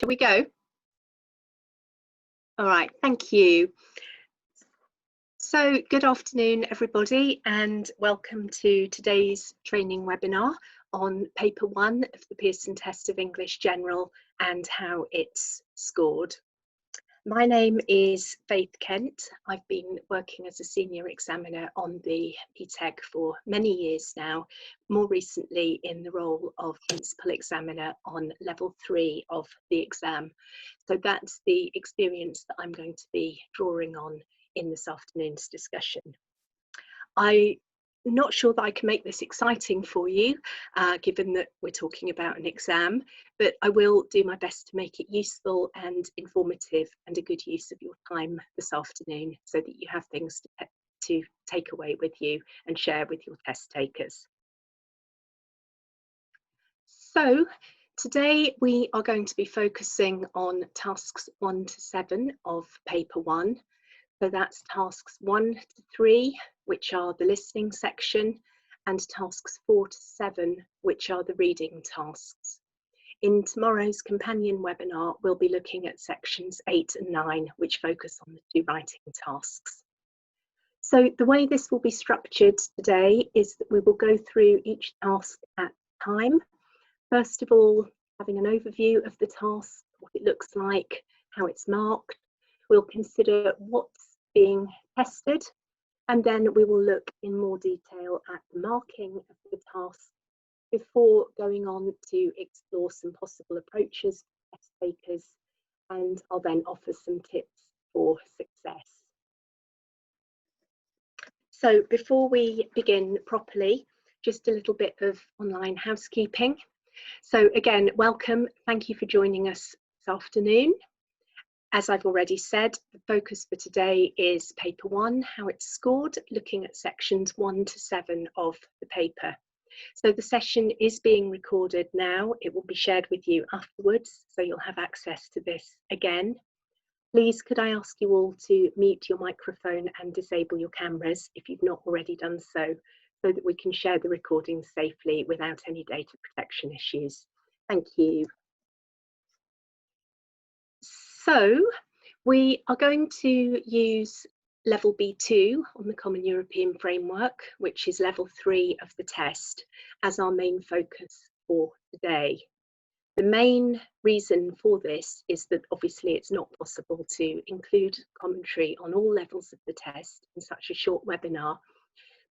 Shall we go? All right, thank you. So good afternoon, everybody, and welcome to today's training webinar on paper 1 of the Pearson Test of English General and how it's scored. My name is Faith Kent. I've been working as a senior examiner on the PTEG for many years now, more recently in the role of principal examiner on level 3 of the exam. So that's the experience that I'm going to be drawing on in this afternoon's discussion. I'm not sure that I can make this exciting for you, given that we're talking about an exam, but I will do my best to make it useful and informative and a good use of your time this afternoon so that you have things to take away with you and share with your test takers. So today we are going to be focusing on tasks 1 to 7 of paper 1. So that's tasks 1 to 3, which are the listening section, and tasks 4 to 7, which are the reading tasks. In tomorrow's companion webinar, we'll be looking at sections 8 and 9, which focus on the 2 writing tasks. So the way this will be structured today is that we will go through each task at a time. First of all, having an overview of the task, what it looks like, how it's marked. We'll consider what's being tested, and then we will look in more detail at the marking of the task before going on to explore some possible approaches for test takers, and I'll then offer some tips for success. So before we begin properly, just a little bit of online housekeeping. So again, welcome, thank you for joining us this afternoon. As I've already said, the focus for today is paper 1, how it's scored, looking at sections 1 to 7 of the paper. So the session is being recorded now. It will be shared with you afterwards, so you'll have access to this again. Please, could I ask you all to mute your microphone and disable your cameras if you've not already done so that we can share the recording safely without any data protection issues. Thank you. So we are going to use level B2 on the Common European Framework, which is level 3 of the test, as our main focus for today. The main reason for this is that obviously it's not possible to include commentary on all levels of the test in such a short webinar,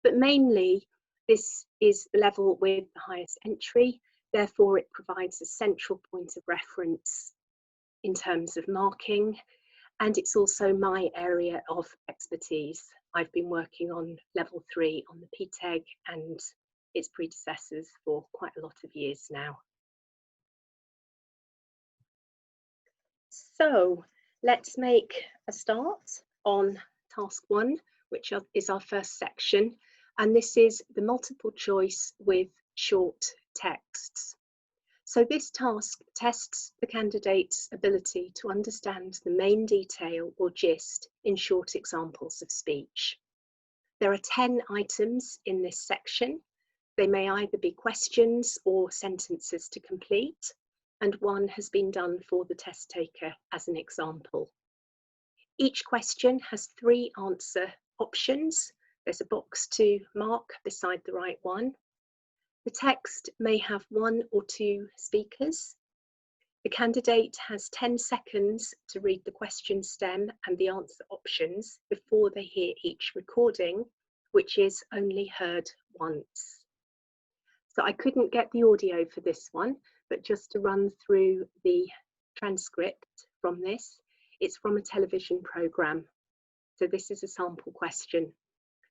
but mainly this is the level with the highest entry, therefore it provides a central point of reference in terms of marking, and it's also my area of expertise. I've been working on level 3 on the PTEG and its predecessors for quite a lot of years now. So let's make a start on task 1, which is our first section, and this is the multiple choice with short texts. So this task tests the candidate's ability to understand the main detail or gist in short examples of speech. There are 10 items in this section. They may either be questions or sentences to complete, and one has been done for the test taker as an example. Each question has 3 answer options. There's a box to mark beside the right one. The text may have 1 or 2 speakers. The candidate has 10 seconds to read the question stem and the answer options before they hear each recording, which is only heard once. So I couldn't get the audio for this one, but just to run through the transcript from this, it's from a television programme. So this is a sample question.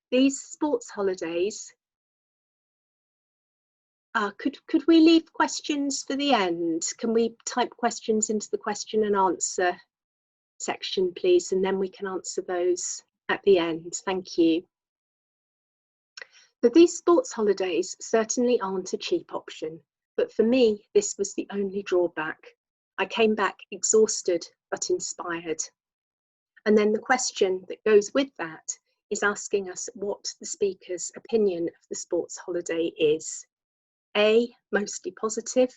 These sports holidays, could we leave questions for the end? Can we type questions into the question and answer section, please? And then we can answer those at the end. Thank you. So these sports holidays certainly aren't a cheap option, but for me, this was the only drawback. I came back exhausted, but inspired. And then the question that goes with that is asking us what the speaker's opinion of the sports holiday is. A, mostly positive,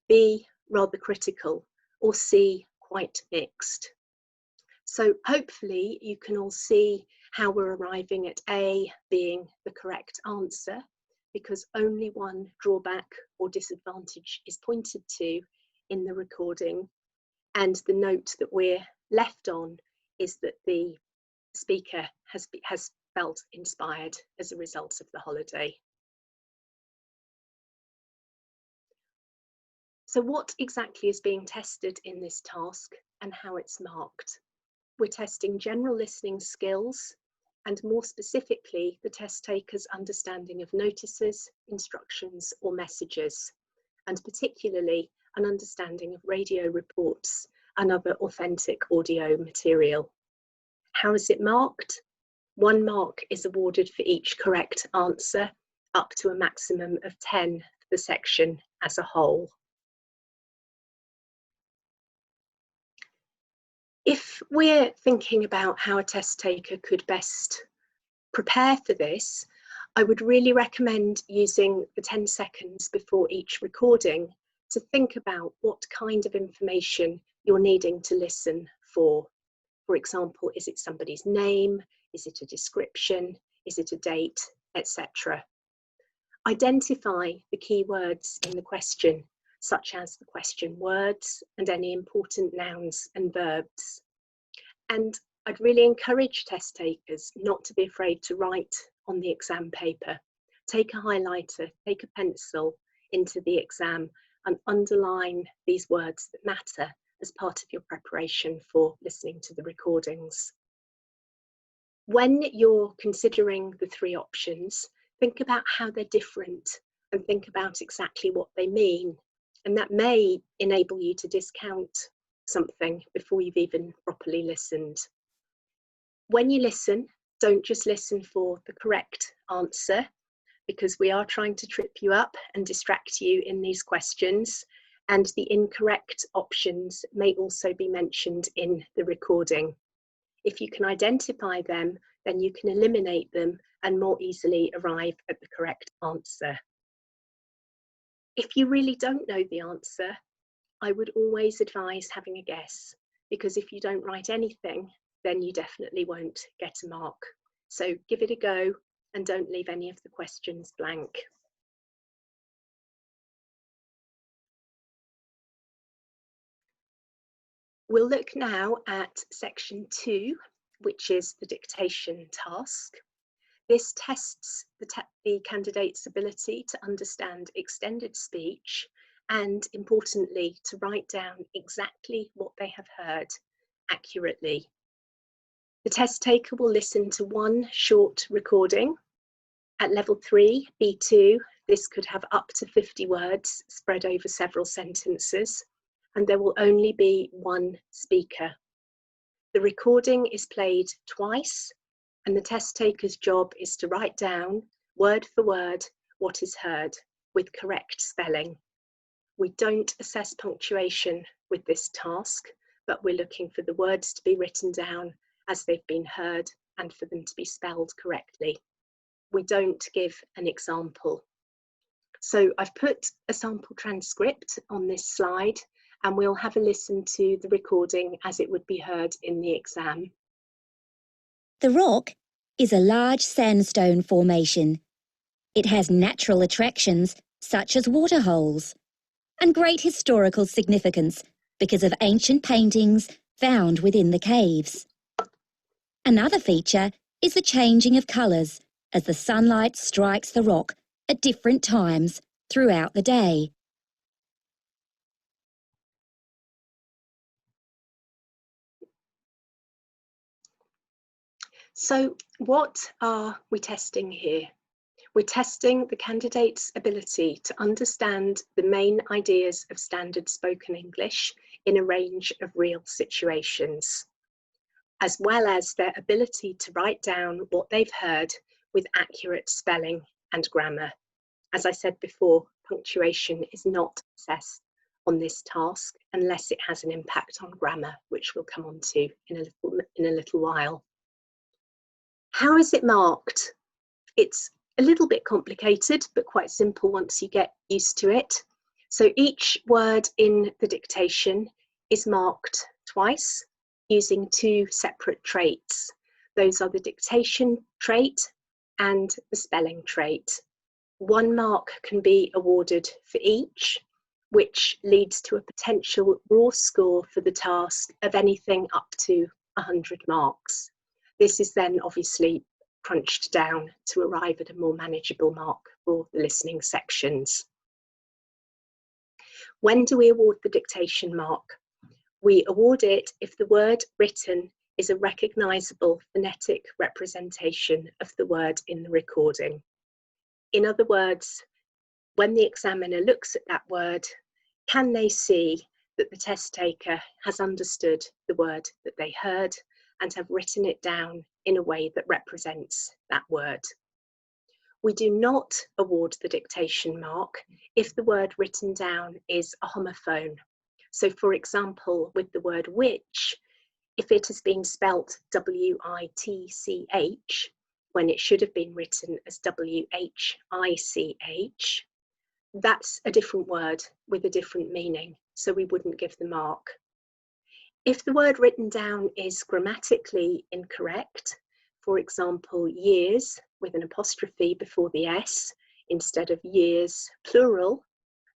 B, rather critical, or C, quite mixed. So hopefully you can all see how we're arriving at A being the correct answer, because only one drawback or disadvantage is pointed to in the recording. And the note that we're left on is that the speaker has felt inspired as a result of the holiday. So what exactly is being tested in this task and how it's marked? We're testing general listening skills and more specifically the test taker's understanding of notices, instructions or messages, and particularly an understanding of radio reports and other authentic audio material. How is it marked? 1 mark is awarded for each correct answer, up to a maximum of 10 for the section as a whole. If we're thinking about how a test taker could best prepare for this, I would really recommend using the 10 seconds before each recording to think about what kind of information you're needing to listen for. For example, is it somebody's name? Is it a description? Is it a date, etc.? Identify the key words in the question, such as the question words and any important nouns and verbs. And I'd really encourage test takers not to be afraid to write on the exam paper. Take a highlighter, take a pencil into the exam and underline these words that matter as part of your preparation for listening to the recordings. When you're considering the 3 options, think about how they're different and think about exactly what they mean. And that may enable you to discount something before you've even properly listened. When you listen, don't just listen for the correct answer, because we are trying to trip you up and distract you in these questions, and the incorrect options may also be mentioned in the recording. If you can identify them, then you can eliminate them and more easily arrive at the correct answer. If you really don't know the answer, I would always advise having a guess, because if you don't write anything, then you definitely won't get a mark. So give it a go and don't leave any of the questions blank. We'll look now at section 2, which is the dictation task. This tests the candidate's ability to understand extended speech and, importantly, to write down exactly what they have heard accurately. The test taker will listen to 1 short recording. At level 3, B2, this could have up to 50 words spread over several sentences, and there will only be 1 speaker. The recording is played twice, and the test taker's job is to write down, word for word, what is heard, with correct spelling. We don't assess punctuation with this task, but we're looking for the words to be written down as they've been heard and for them to be spelled correctly. We don't give an example. So I've put a sample transcript on this slide, and we'll have a listen to the recording as it would be heard in the exam. The Rock is a large sandstone formation. It has natural attractions such as waterholes and great historical significance because of ancient paintings found within the caves. Another feature is the changing of colours as the sunlight strikes the rock at different times throughout the day. So what are we testing here? We're testing the candidate's ability to understand the main ideas of standard spoken English in a range of real situations, as well as their ability to write down what they've heard with accurate spelling and grammar. As I said before, punctuation is not assessed on this task unless it has an impact on grammar, which we'll come on to in a little while. How is it marked? It's a little bit complicated, but quite simple once you get used to it. So each word in the dictation is marked twice using two separate traits. Those are the dictation trait and the spelling trait. 1 mark can be awarded for each, which leads to a potential raw score for the task of anything up to 100 marks. This is then obviously crunched down to arrive at a more manageable mark for the listening sections. When do we award the dictation mark? We award it if the word written is a recognisable phonetic representation of the word in the recording. In other words, when the examiner looks at that word, can they see that the test taker has understood the word that they heard and have written it down in a way that represents that word? We do not award the dictation mark if the word written down is a homophone. So for example, with the word which, if it has been spelt W-I-T-C-H, when it should have been written as W-H-I-C-H, that's a different word with a different meaning, so we wouldn't give the mark. If the word written down is grammatically incorrect, for example, years with an apostrophe before the S instead of years plural,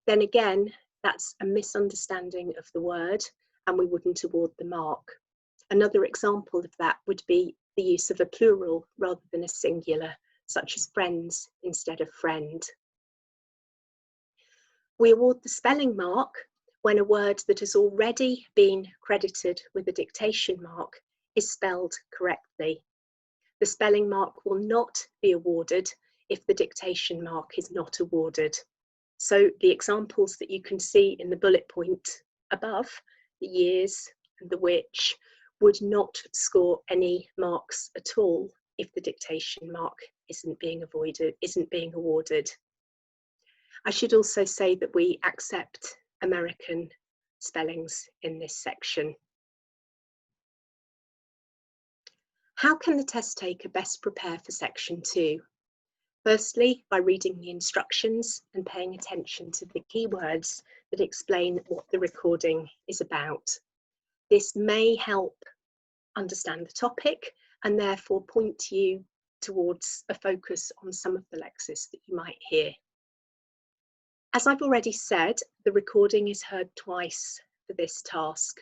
then again, that's a misunderstanding of the word and we wouldn't award the mark. Another example of that would be the use of a plural rather than a singular, such as friends instead of friend. We award the spelling mark when a word that has already been credited with a dictation mark is spelled correctly. The spelling mark will not be awarded if the dictation mark is not awarded. So the examples that you can see in the bullet point above, the years and the which, would not score any marks at all if the dictation mark isn't being awarded. I should also say that we accept American spellings in this section. How can the test taker best prepare for section 2? Firstly, by reading the instructions and paying attention to the keywords that explain what the recording is about. This may help understand the topic and therefore point you towards a focus on some of the lexis that you might hear. As I've already said, the recording is heard twice for this task.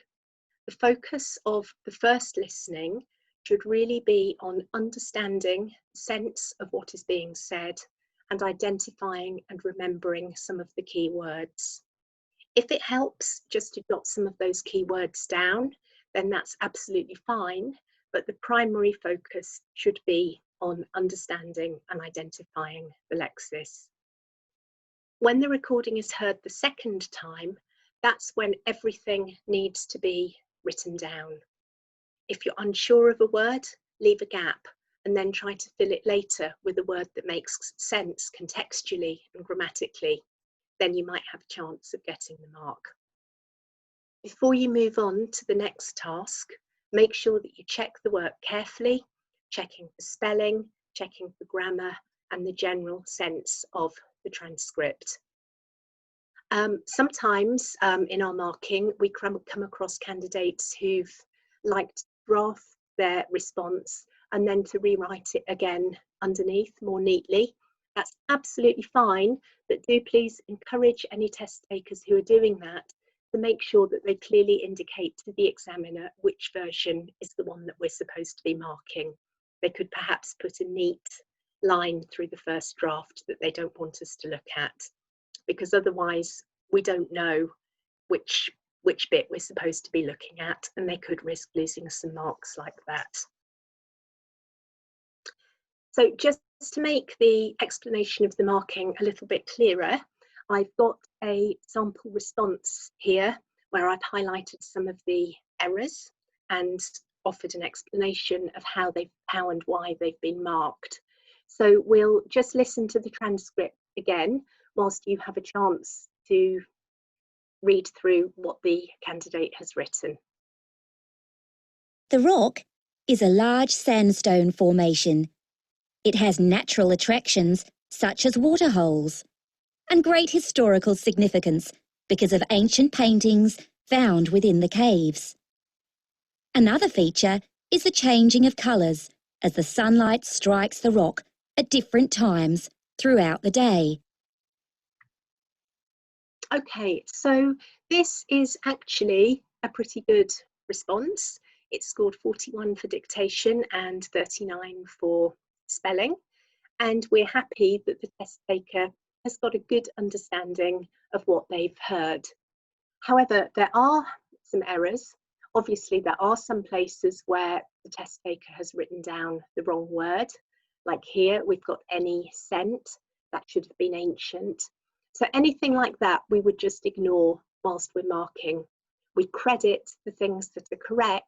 The focus of the first listening should really be on understanding the sense of what is being said and identifying and remembering some of the key words. If it helps just to jot some of those key words down, then that's absolutely fine, but the primary focus should be on understanding and identifying the lexis. When the recording is heard the second time, that's when everything needs to be written down. If you're unsure of a word, leave a gap and then try to fill it later with a word that makes sense contextually and grammatically. Then you might have a chance of getting the mark. Before you move on to the next task, make sure that you check the work carefully, checking for spelling, checking for grammar, and the general sense of the transcript. Sometimes in our marking, we come across candidates who've liked to draft their response and then to rewrite it again underneath more neatly. That's absolutely fine, but do please encourage any test takers who are doing that to make sure that they clearly indicate to the examiner which version is the one that we're supposed to be marking. They could perhaps put a neat line through the first draft that they don't want us to look at, because otherwise we don't know which bit we're supposed to be looking at, and they could risk losing some marks like that. So just to make the explanation of the marking a little bit clearer, I've got a sample response here where I've highlighted some of the errors and offered an explanation of how and why they've been marked. So we'll just listen to the transcript again whilst you have a chance to read through what the candidate has written. The rock is a large sandstone formation. It has natural attractions such as waterholes and great historical significance because of ancient paintings found within the caves. Another feature is the changing of colours as the sunlight strikes the rock at different times throughout the day. Okay, so this is actually a pretty good response. It scored 41 for dictation and 39 for spelling. And we're happy that the test taker has got a good understanding of what they've heard. However, there are some errors. Obviously, there are some places where the test taker has written down the wrong word. Like here, we've got any scent, that should have been ancient. So anything like that, we would just ignore whilst we're marking. We credit the things that are correct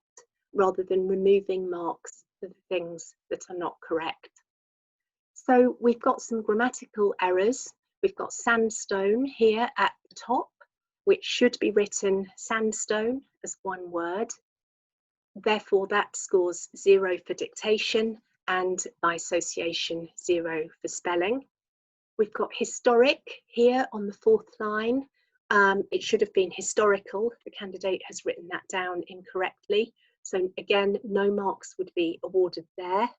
rather than removing marks for the things that are not correct. So we've got some grammatical errors. We've got sandstone here at the top, which should be written sandstone as one word. Therefore, that scores 0 for dictation and by association 0 for spelling. We've got historic here on the 4th line. It should have been historical. The candidate has written that down incorrectly. So again, no marks would be awarded there.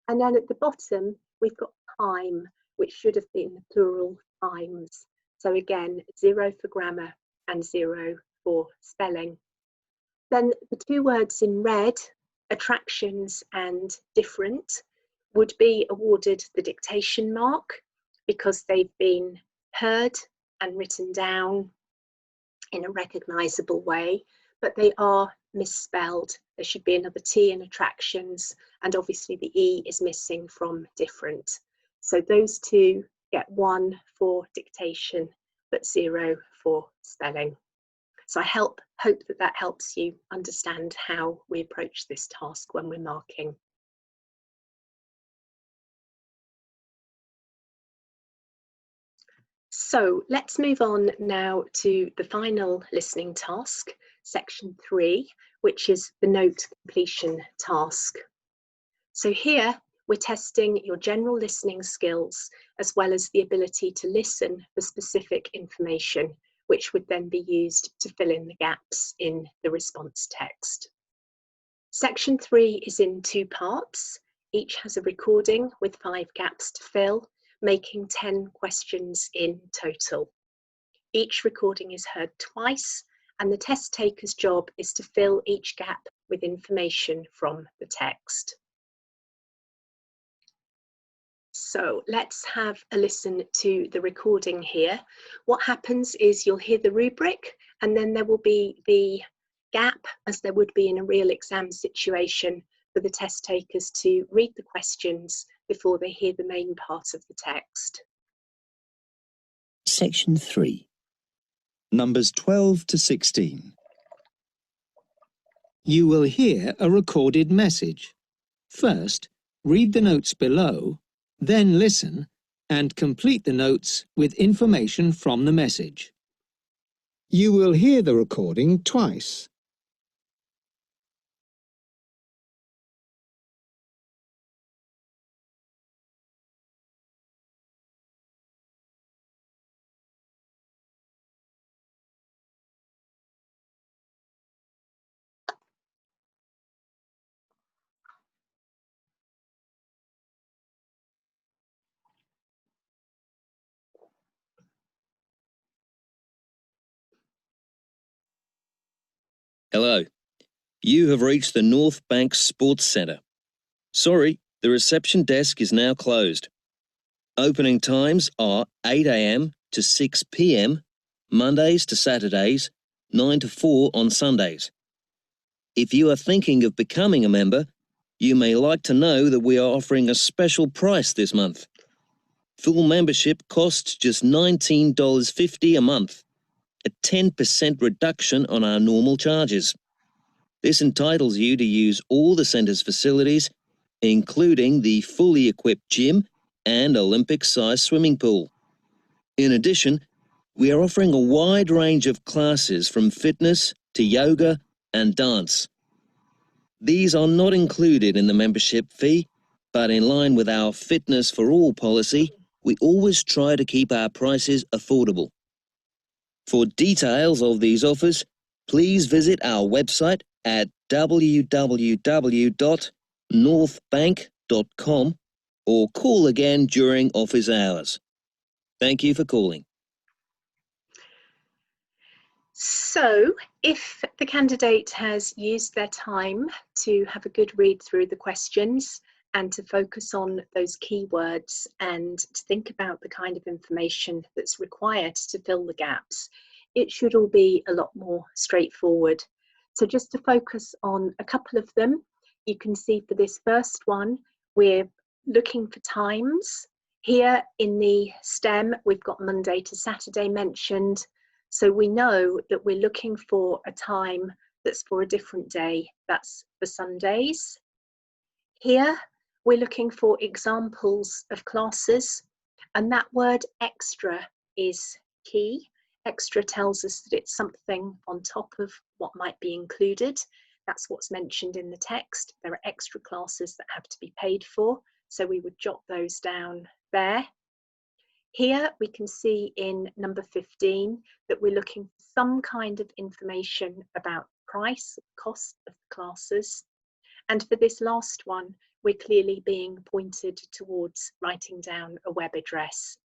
And then at the bottom, we've got time, which should have been the plural times. So again, 0 for grammar and 0 for spelling. Then the two words in red, attractions and different, would be awarded the dictation mark because they've been heard and written down in a recognisable way, but they are misspelled. There should be another T in attractions, and obviously the E is missing from different. So those two get 1 for dictation, but 0 for spelling. So I hope that helps you understand how we approach this task when we're marking. So let's move on now to the final listening task, section 3, which is the note completion task. So here we're testing your general listening skills as well as the ability to listen for specific information, which would then be used to fill in the gaps in the response text. Section 3 is in 2 parts. Each has a recording with 5 gaps to fill, making 10 questions in total. Each recording is heard twice, and the test taker's job is to fill each gap with information from the text. So let's have a listen to the recording here. What happens is you'll hear the rubric, and then there will be the gap, as there would be in a real exam situation, for the test takers to read the questions before they hear the main part of the text. Section 3. Numbers 12 to 16. You will hear a recorded message. First, read the notes below, then listen and complete the notes with information from the message. You will hear the recording twice. Hello. You have reached the North Bank Sports Centre. Sorry, the reception desk is now closed. Opening times are 8 a.m. to 6 p.m, Mondays to Saturdays, 9 to 4 on Sundays. If you are thinking of becoming a member, you may like to know that we are offering a special price this month. Full membership costs just $19.50 a month, a 10% reduction on our normal charges. This entitles you to use all the centre's facilities, including the fully equipped gym and Olympic-sized swimming pool. In addition, we are offering a wide range of classes from fitness to yoga and dance. These are not included in the membership fee, but in line with our Fitness for All policy, we always try to keep our prices affordable. For details of these offers, please visit our website at www.northbank.com or call again during office hours. Thank you for calling. So, if the candidate has used their time to have a good read through the questions and to focus on those keywords and to think about the kind of information that's required to fill the gaps, it should all be a lot more straightforward. So just to focus on a couple of them, you can see for this first one, we're looking for times. Here in the STEM, we've got Monday to Saturday mentioned. So we know that we're looking for a time that's for a different day. That's for Sundays. Here, we're looking for examples of classes, and that word extra is key. Extra tells us that it's something on top of what might be included. That's what's mentioned in the text. There are extra classes that have to be paid for, so we would jot those down there. Here we can see in number 15 that we're looking for some kind of information about price, cost of the classes. And for this last one, we're clearly being pointed towards writing down a web address.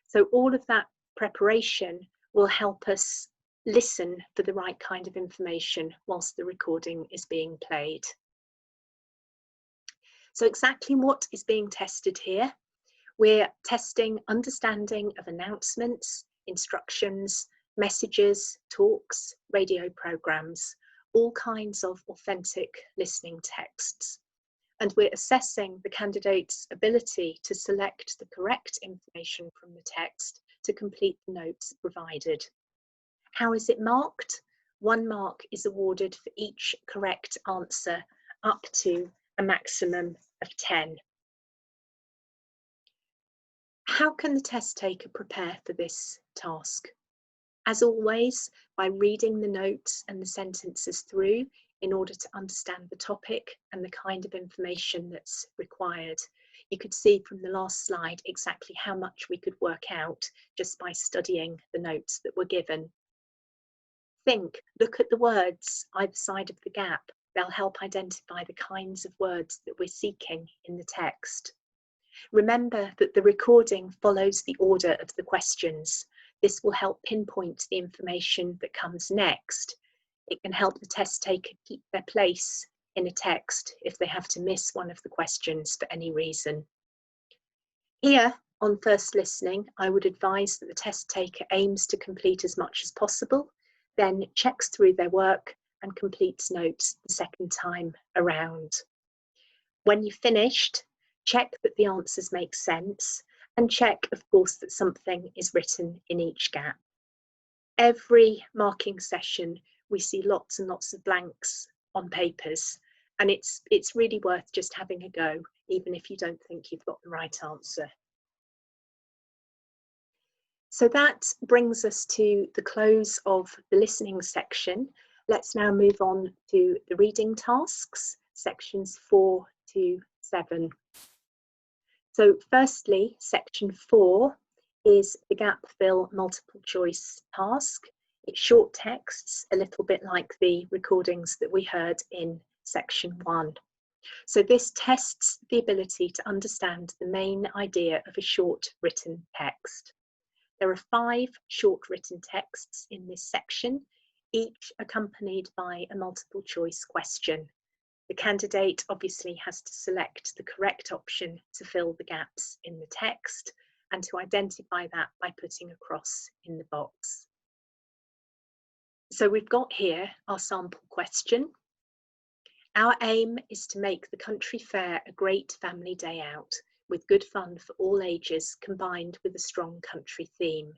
So all of that preparation will help us listen for the right kind of information whilst the recording is being played. So exactly what is being tested here? We're testing understanding of announcements, instructions, messages, talks, radio programs, all kinds of authentic listening texts. And we're assessing the candidate's ability to select the correct information from the text to complete the notes provided. How is it marked? 1 mark is awarded for each correct answer, up to a maximum of 10. How can the test taker prepare for this task? As always, by reading the notes and the sentences through in order to understand the topic and the kind of information that's required. You could see from the last slide exactly how much we could work out just by studying the notes that were given. Think, look at the words either side of the gap. They'll help identify the kinds of words that we're seeking in the text. Remember that the recording follows the order of the questions. This will help pinpoint the information that comes next. It can help the test taker keep their place in a text if they have to miss one of the questions for any reason. Here, on first listening, I would advise that the test taker aims to complete as much as possible, then checks through their work and completes notes the second time around. When you've finished, check that the answers make sense and check, of course, that something is written in each gap. Every marking session, we see lots and lots of blanks on papers, and it's really worth just having a go, even if you don't think you've got the right answer. So that brings us to the close of the listening section. Let's now move on to the reading tasks, sections 4 to 7. So firstly, section 4 is the gap fill multiple choice task. It's short texts, a little bit like the recordings that we heard in section 1. So this tests the ability to understand the main idea of a short written text. There are 5 short written texts in this section, each accompanied by a multiple choice question. The candidate obviously has to select the correct option to fill the gaps in the text and to identify that by putting a cross in the box. So we've got here our sample question. Our aim is to make the country fair a great family day out with good fun for all ages combined with a strong country theme.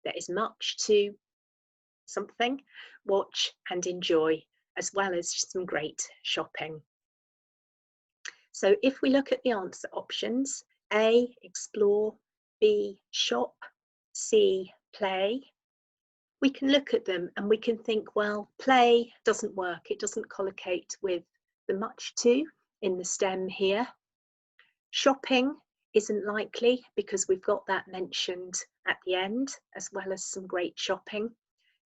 There is much to something, watch and enjoy, as well as some great shopping. So if we look at the answer options, A, explore, B, shop, C, play, we can look at them and we can think, well, play doesn't work. It doesn't collocate with the much to in the stem here. Shopping isn't likely because we've got that mentioned at the end, as well as some great shopping.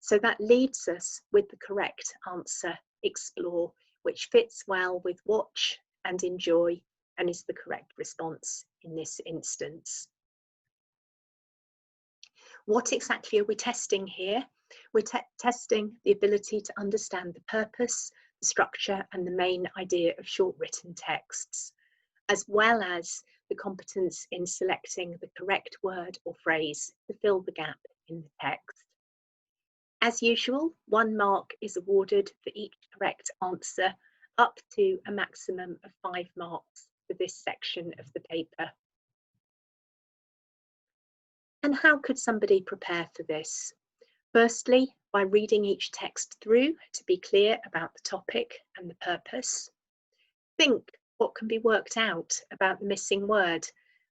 So that leaves us with the correct answer, explore, which fits well with watch and enjoy and is the correct response in this instance. What exactly are we testing here? We're testing the ability to understand the purpose, the structure, and the main idea of short written texts, as well as the competence in selecting the correct word or phrase to fill the gap in the text. As usual, 1 mark is awarded for each correct answer, up to a maximum of 5 marks for this section of the paper. And how could somebody prepare for this? Firstly, by reading each text through to be clear about the topic and the purpose. Think what can be worked out about the missing word.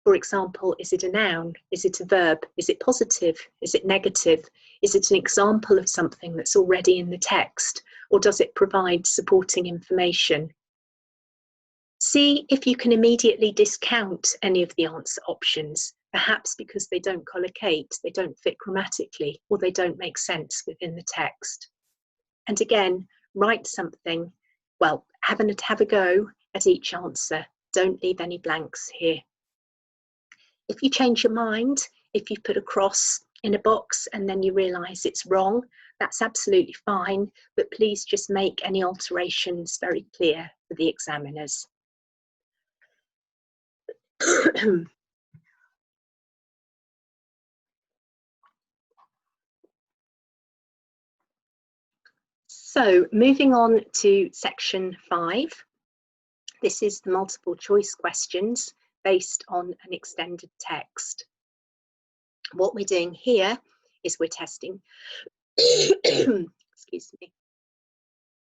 For example, is it a noun? Is it a verb? Is it positive? Is it negative? Is it an example of something that's already in the text? Or does it provide supporting information? See if you can immediately discount any of the answer options, perhaps because they don't collocate, they don't fit grammatically, or they don't make sense within the text. And again, write something, well, have a go at each answer. Don't leave any blanks here. If you change your mind, if you put a cross in a box and then you realise it's wrong, that's absolutely fine, but please just make any alterations very clear for the examiners. So moving on to section 5, this is the multiple choice questions based on an extended text. What we're doing here is we're testing, excuse me,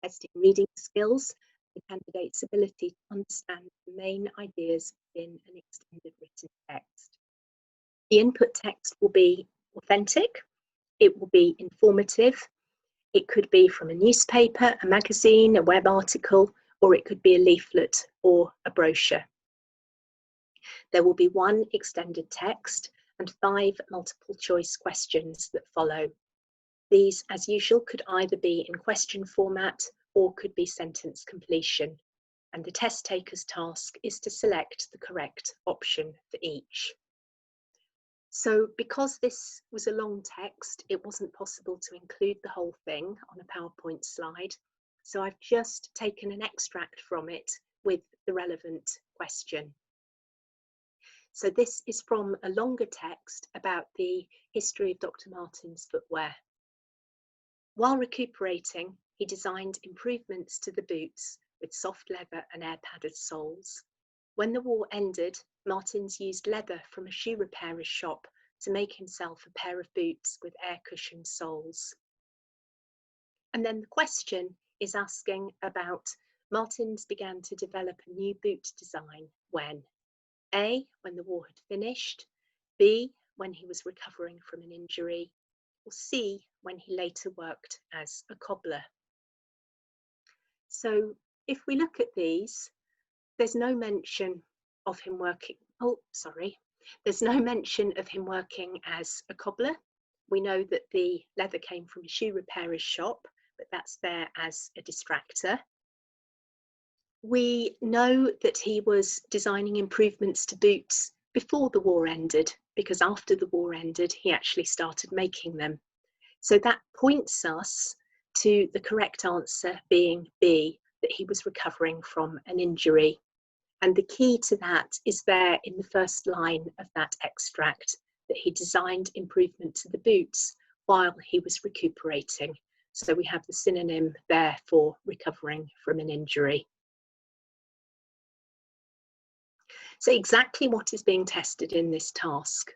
testing reading skills, the candidate's ability to understand the main ideas in an extended written text. The input text will be authentic, it will be informative, it could be from a newspaper, a magazine, a web article, or it could be a leaflet or a brochure. There will be 1 extended text and 5 multiple choice questions that follow. These, as usual, could either be in question format or could be sentence completion. And the test taker's task is to select the correct option for each. So because this was a long text, it wasn't possible to include the whole thing on a PowerPoint slide. So I've just taken an extract from it with the relevant question. So this is from a longer text about the history of Dr. Martens footwear. While recuperating, he designed improvements to the boots with soft leather and air-padded soles. When the war ended, Martens used leather from a shoe repairer's shop to make himself a pair of boots with air-cushioned soles. And then the question is asking about Martens began to develop a new boot design when? A, when the war had finished, B, when he was recovering from an injury, or C, when he later worked as a cobbler. So if we look at these, there's no mention of him working, there's no mention of him working as a cobbler. We know that the leather came from a shoe repairer's shop, but that's there as a distractor. We know that he was designing improvements to boots before the war ended, because after the war ended, he actually started making them. So that points us to the correct answer being B, that he was recovering from an injury. And the key to that is there in the first line of that extract, that he designed improvement to the boots while he was recuperating. So we have the synonym there for recovering from an injury. So exactly what is being tested in this task?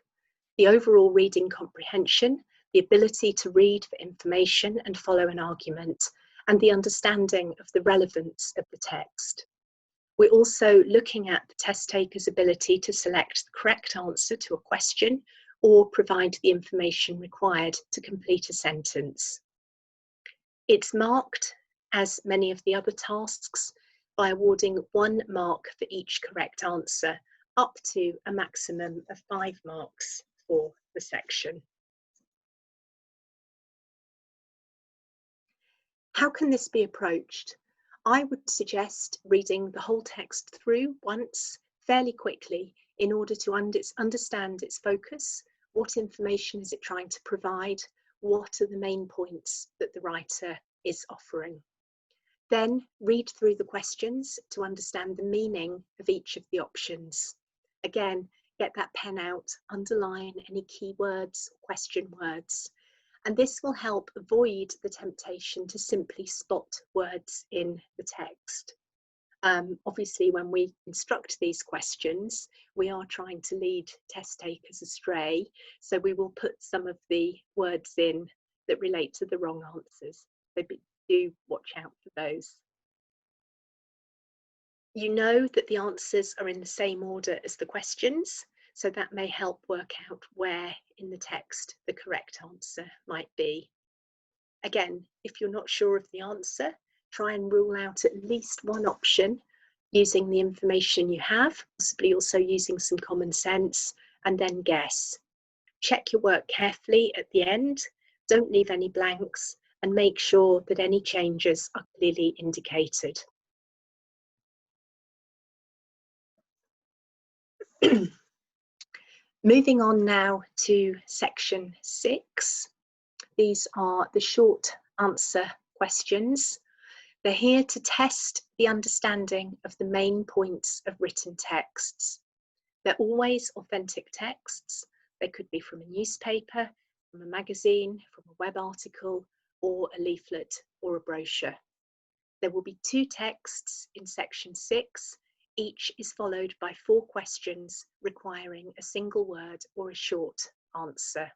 The overall reading comprehension, the ability to read for information and follow an argument, and the understanding of the relevance of the text. We're also looking at the test taker's ability to select the correct answer to a question or provide the information required to complete a sentence. It's marked, as many of the other tasks, by awarding 1 mark for each correct answer, up to a maximum of 5 marks for the section. How can this be approached? I would suggest reading the whole text through once fairly quickly in order to understand its focus. What information is it trying to provide? What are the main points that the writer is offering? Then read through the questions to understand the meaning of each of the options. Again, get that pen out, underline any keywords or question words, and this will help avoid the temptation to simply spot words in the text. Obviously, when we instruct these questions, we are trying to lead test takers astray, so we will put some of the words in that relate to the wrong answers. So do watch out for those. You know that the answers are in the same order as the questions, so that may help work out where in the text the correct answer might be. Again, if you're not sure of the answer, try and rule out at least one option using the information you have, possibly also using some common sense, and then guess. Check your work carefully at the end, don't leave any blanks, and make sure that any changes are clearly indicated. Moving on now to section 6. These are the short answer questions. They're here to test the understanding of the main points of written texts. They're always authentic texts. They could be from a newspaper, from a magazine, from a web article, or a leaflet or a brochure. There will be 2 texts in section 6. Each is followed by 4 questions requiring a single word or a short answer.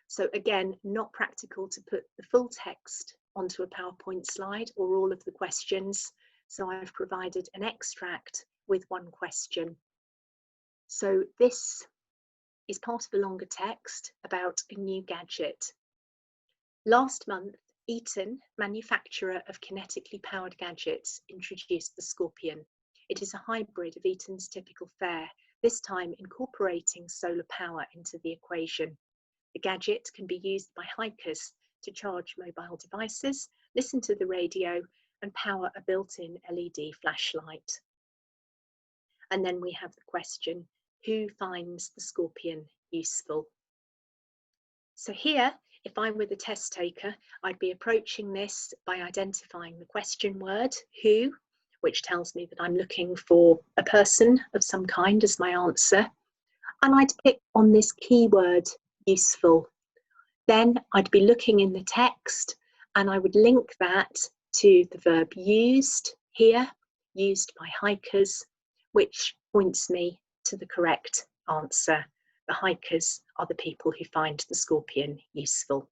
So again, not practical to put the full text onto a PowerPoint slide or all of the questions. So I've provided an extract with 1 question. So this is part of a longer text about a new gadget. Last month, Eaton, manufacturer of kinetically powered gadgets, introduced the Scorpion. It is a hybrid of Eaton's typical fare, this time incorporating solar power into the equation. The gadget can be used by hikers to charge mobile devices, listen to the radio, and power a built-in LED flashlight. And then we have the question, who finds the Scorpion useful? So here, if I were the test taker, I'd be approaching this by identifying the question word, who, which tells me that I'm looking for a person of some kind as my answer. And I'd pick on this keyword, useful. Then I'd be looking in the text and I would link that to the verb used here, used by hikers, which points me to the correct answer. The hikers are the people who find the Scorpion useful.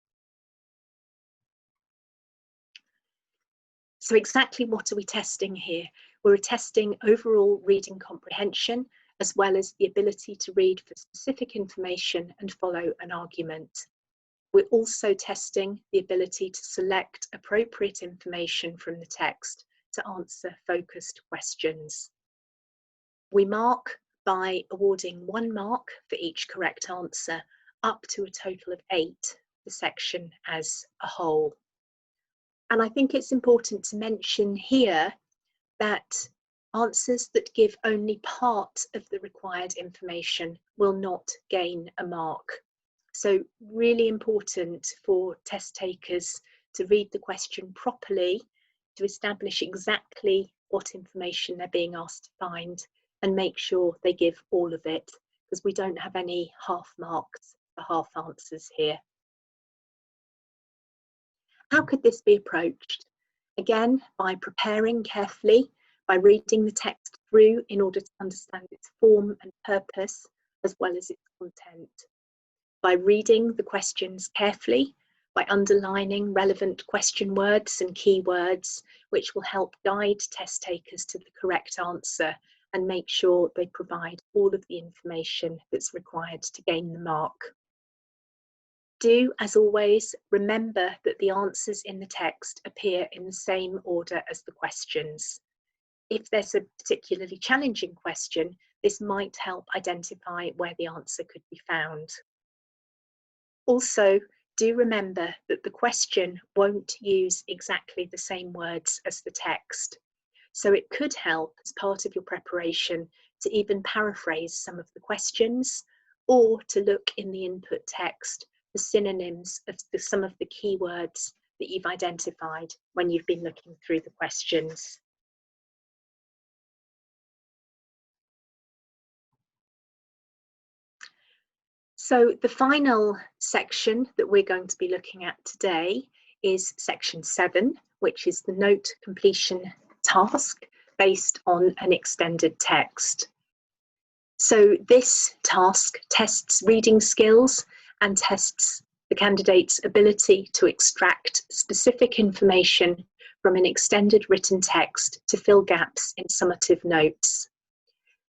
So exactly what are we testing here? We're testing overall reading comprehension, as well as the ability to read for specific information and follow an argument. We're also testing the ability to select appropriate information from the text to answer focused questions. We mark by awarding 1 mark for each correct answer, up to a total of 8 for the section as a whole. And I think it's important to mention here that answers that give only part of the required information will not gain a mark. So really important for test takers to read the question properly, to establish exactly what information they're being asked to find, and make sure they give all of it, because we don't have any half marks for half answers here. How could this be approached? Again, by preparing carefully, by reading the text through in order to understand its form and purpose, as well as its content. By reading the questions carefully, by underlining relevant question words and keywords, which will help guide test takers to the correct answer and make sure they provide all of the information that's required to gain the mark. Do, as always, remember that the answers in the text appear in the same order as the questions. If there's a particularly challenging question, this might help identify where the answer could be found. Also, do remember that the question won't use exactly the same words as the text. So it could help as part of your preparation to even paraphrase some of the questions, or to look in the input text for synonyms of some of the key words that you've identified when you've been looking through the questions. So the final section that we're going to be looking at today is section 7, which is the note completion task based on an extended text. So this task tests reading skills and tests the candidate's ability to extract specific information from an extended written text to fill gaps in summative notes.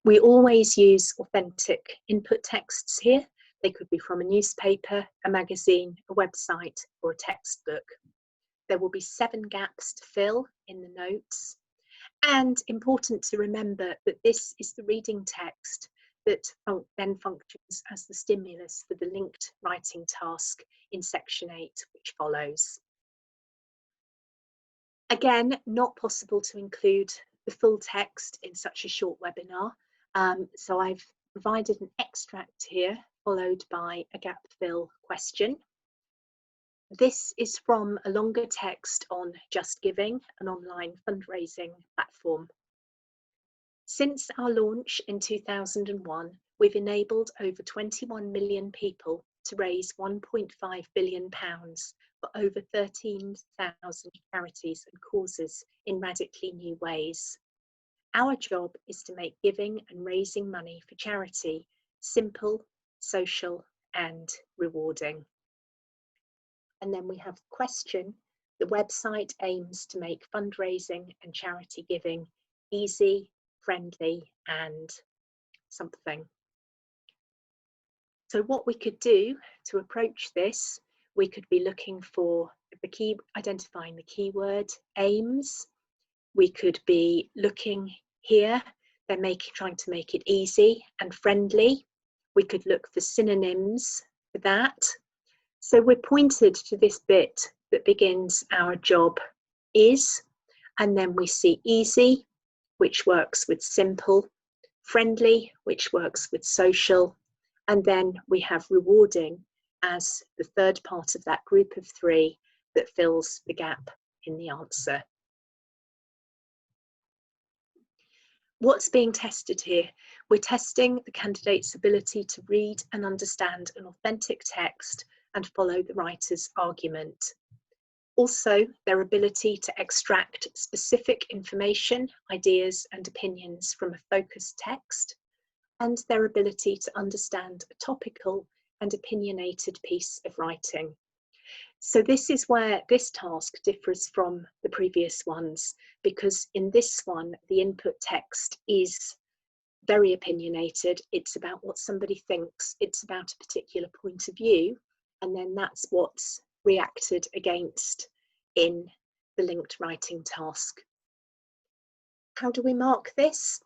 We always use authentic input texts here. They could be from a newspaper, a magazine, a website, or a textbook. There will be 7 gaps to fill in the notes. And important to remember that this is the reading text that then functions as the stimulus for the linked writing task in section 8, which follows. Again, not possible to include the full text in such a short webinar. So I've provided an extract here, followed by a gap fill question. This is from a longer text on Just Giving, an online fundraising platform. Since our launch in 2001, we've enabled over 21 million people to raise £1.5 billion for over 13,000 charities and causes in radically new ways. Our job is to make giving and raising money for charity simple, social, and rewarding. And then we have the question: the website aims to make fundraising and charity giving easy, friendly, and something. So what we could do to approach this, we could be looking for identifying the keyword aims. We could be looking here, they're trying to make it easy and friendly. We could look for synonyms for that. So we're pointed to this bit that begins our job is, and then we see easy, which works with simple, friendly, which works with social, and then we have rewarding as the third part of that group of 3 that fills the gap in the answer. What's being tested here? We're testing the candidate's ability to read and understand an authentic text and follow the writer's argument. Also, their ability to extract specific information, ideas, and opinions from a focused text, and their ability to understand a topical and opinionated piece of writing. So this is where this task differs from the previous ones, because in this one, the input text is very opinionated. It's about what somebody thinks. It's about a particular point of view, and then that's what's reacted against in the linked writing task. How do we mark this?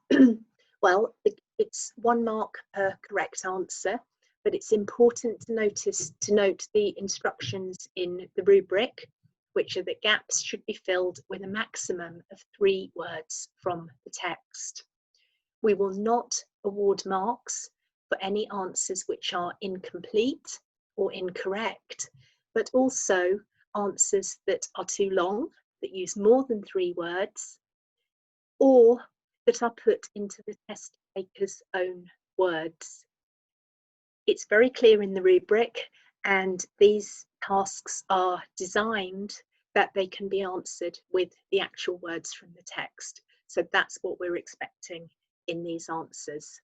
Well, it's 1 mark per correct answer, but it's important to note the instructions in the rubric, which are that gaps should be filled with a maximum of 3 words from the text. We will not award marks for any answers which are incomplete or incorrect, but also answers that are too long, that use more than 3 words, or that are put into the test taker's own words. It's very clear in the rubric, and these tasks are designed that they can be answered with the actual words from the text. So that's what we're expecting in these answers.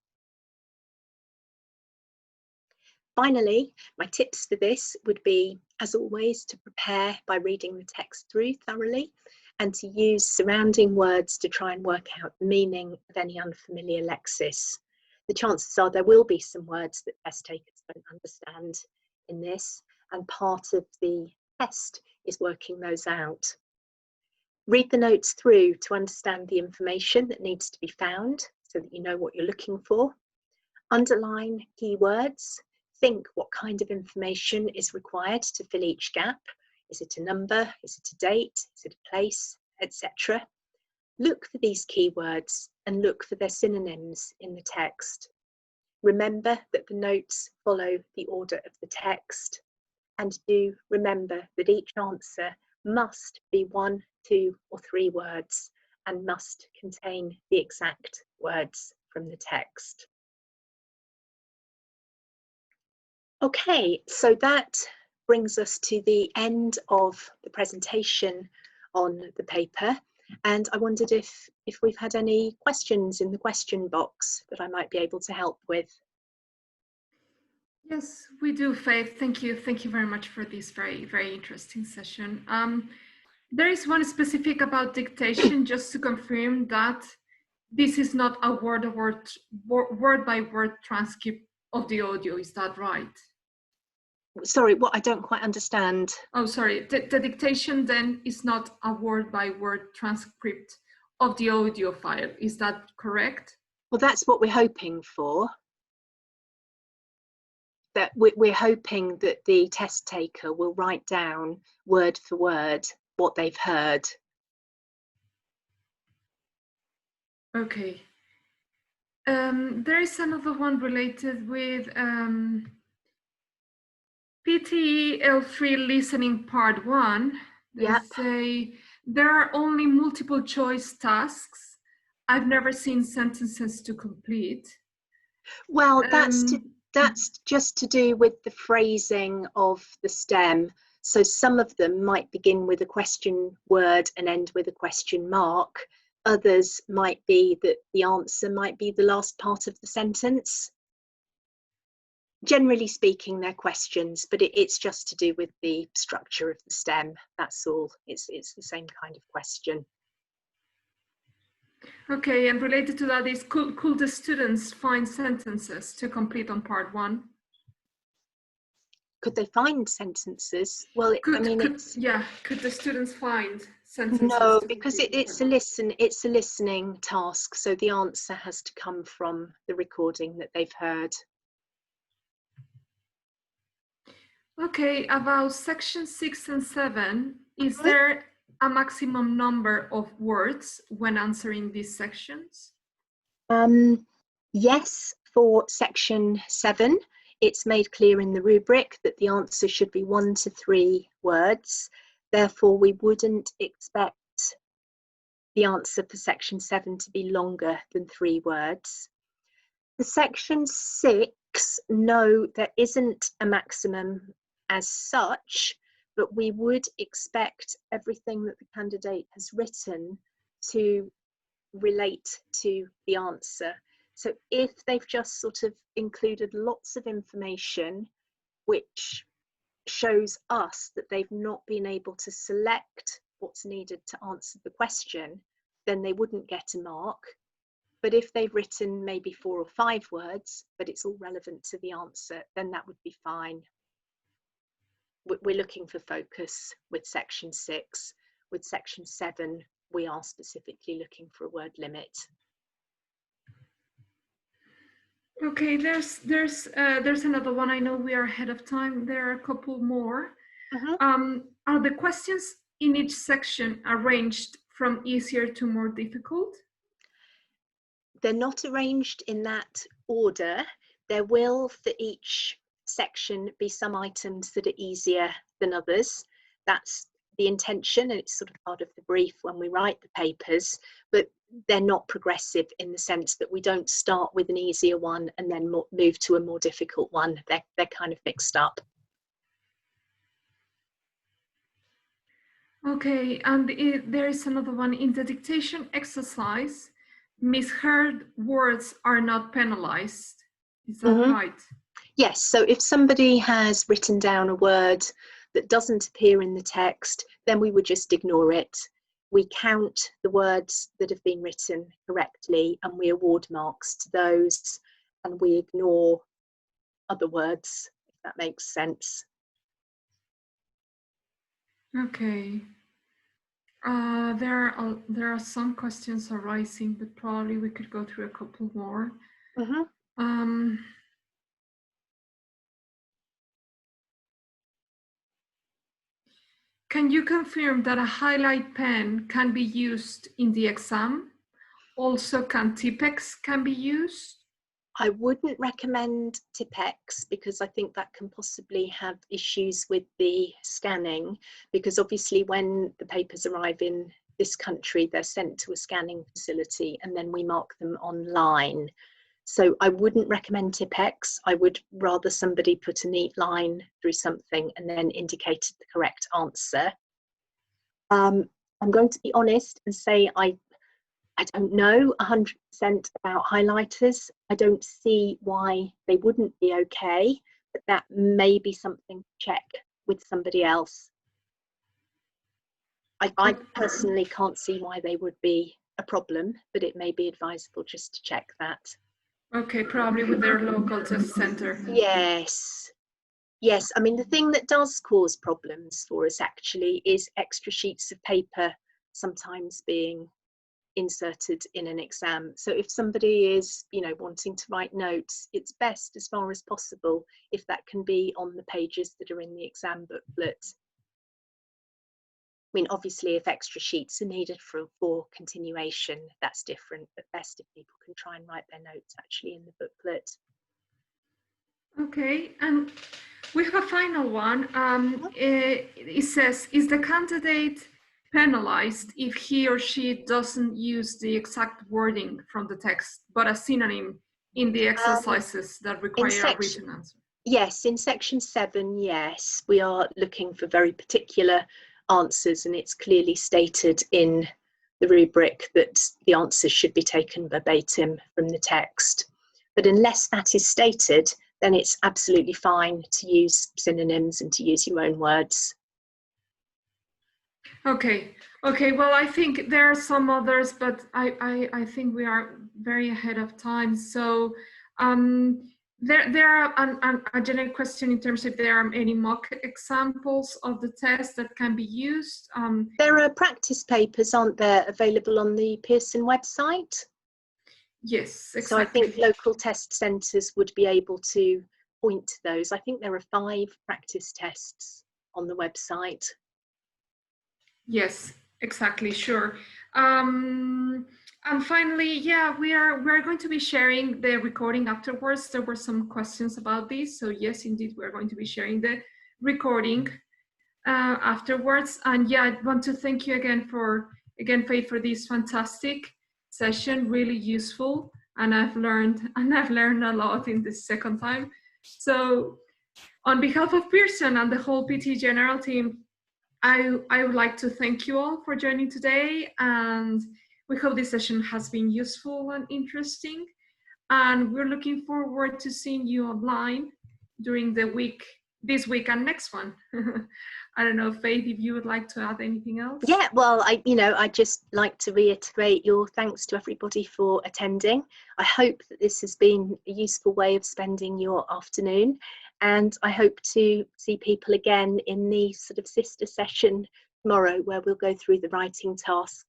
Finally, my tips for this would be, as always, to prepare by reading the text through thoroughly and to use surrounding words to try and work out the meaning of any unfamiliar lexis. The chances are there will be some words that test takers don't understand in this, and part of the test is working those out. Read the notes through to understand the information that needs to be found so that you know what you're looking for. Underline key words think what kind of information is required to fill each gap. Is it a number? Is it a date? Is it a place, etc.? Look for these keywords and look for their synonyms in the text. Remember that the notes follow the order of the text, and do remember that each answer must be 1, 2, or 3 words and must contain the exact words from the text. Okay, so that brings us to the end of the presentation on the paper, and I wondered if we've had any questions in the question box that I might be able to help with. Yes, we do, Faith. Thank you. Thank you very much for this very, very interesting session. There is one specific about dictation, just to confirm that this is not a word-by-word transcript of the audio. Is that right? Sorry, what I don't quite understand. Oh, sorry. The dictation then is not a word-by-word transcript of the audio file. Is that correct? Well, that's what we're hoping for. That we're hoping that the test taker will write down word for word what they've heard. Okay. There is another one related with PTE L3 listening part 1. They Yep. say there are only multiple choice tasks. I've never seen sentences to complete. Well, that's just to do with the phrasing of the stem. So some of them might begin with a question word and end with a question mark. Others might be that the answer might be the last part of the sentence. Generally speaking, they're questions, but it's just to do with the structure of the stem. That's all. It's the same kind of question. Okay, and related to that is, could the students find sentences to complete on part 1? Could they find sentences? Well, Could the students find sentences? No, because it's a listening task, so the answer has to come from the recording that they've heard. Okay, about section 6 and 7, is there a maximum number of words when answering these sections? Yes, for section 7, it's made clear in the rubric that the answer should be 1 to 3 words. Therefore, we wouldn't expect the answer for section 7 to be longer than 3 words. For section 6, no, there isn't a maximum as such, but we would expect everything that the candidate has written to relate to the answer. So if they've just sort of included lots of information which shows us that they've not been able to select what's needed to answer the question, then they wouldn't get a mark. But if they've written maybe 4 or 5 words, but it's all relevant to the answer, then that would be fine. We're looking for focus with section 6. With section 7, we are specifically looking for a word limit. Okay, there's another one. I know we are ahead of time. There are a couple more. Are the questions in each section arranged from easier to more difficult? They're not arranged in that order. There will, for each section, be some items that are easier than others. That's the intention, and it's sort of part of the brief when we write the papers, but they're not progressive in the sense that we don't start with an easier one and then move to a more difficult one. They're kind of mixed up. Okay, and there is another one. In the dictation exercise, misheard words are not penalized. Is that right? Yes, so if somebody has written down a word that doesn't appear in the text, then we would just ignore it. We count the words that have been written correctly and we award marks to those, and we ignore other words, if that makes sense. Okay. There are some questions arising, but probably we could go through a couple more. Can you confirm that a highlight pen can be used in the exam? Also, can Tipex can be used? I wouldn't recommend Tipex because I think that can possibly have issues with the scanning, because obviously when the papers arrive in this country, they're sent to a scanning facility and then we mark them online. So I wouldn't recommend Tipex. I would rather somebody put a neat line through something and then indicated the correct answer. I'm going to be honest and say I don't know 100% about highlighters. I don't see why they wouldn't be okay, but that may be something to check with somebody else. I personally can't see why they would be a problem, but it may be advisable just to check that. Okay, probably with their local test center. Yes. Yes, I mean, the thing that does cause problems for us actually is extra sheets of paper sometimes being inserted in an exam. So if somebody is, you know, wanting to write notes, it's best as far as possible if that can be on the pages that are in the exam booklet. I mean, obviously, if extra sheets are needed for continuation, that's different, but best if people can try and write their notes actually in the booklet. Okay, and we have a final one. It says, is the candidate penalized if he or she doesn't use the exact wording from the text, but a synonym in the exercises that require a written answer? Yes, in section 7, yes, we are looking for very particular answers, and it's clearly stated in the rubric that the answers should be taken verbatim from the text. But unless that is stated, then it's absolutely fine to use synonyms and to use your own words. Okay, well, I think there are some others, but I think we are very ahead of time. So there are a generic question in terms of if there are any mock examples of the test that can be used. There are practice papers, aren't there, available on the Pearson website? Yes, exactly. So I think local test centres would be able to point to those. I think there are 5 practice tests on the website. Yes, exactly, sure. And finally, yeah, we're going to be sharing the recording afterwards. There were some questions about this, so yes, indeed, we're going to be sharing the recording afterwards. And yeah, I want to thank you again, Faith, for this fantastic session, really useful, and I've learned a lot in this second time. So, on behalf of Pearson and the whole PT General team, I would like to thank you all for joining today, and we hope this session has been useful and interesting. And we're looking forward to seeing you online during the week, this week and next one. I don't know, Faith, if you would like to add anything else? Yeah, well, I'd just like to reiterate your thanks to everybody for attending. I hope that this has been a useful way of spending your afternoon, and I hope to see people again in the sort of sister session tomorrow, where we'll go through the writing tasks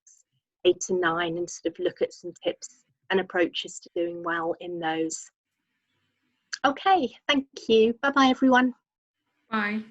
8 and 9 and sort of look at some tips and approaches to doing well in those. Okay, thank you. Bye-bye, everyone. Bye.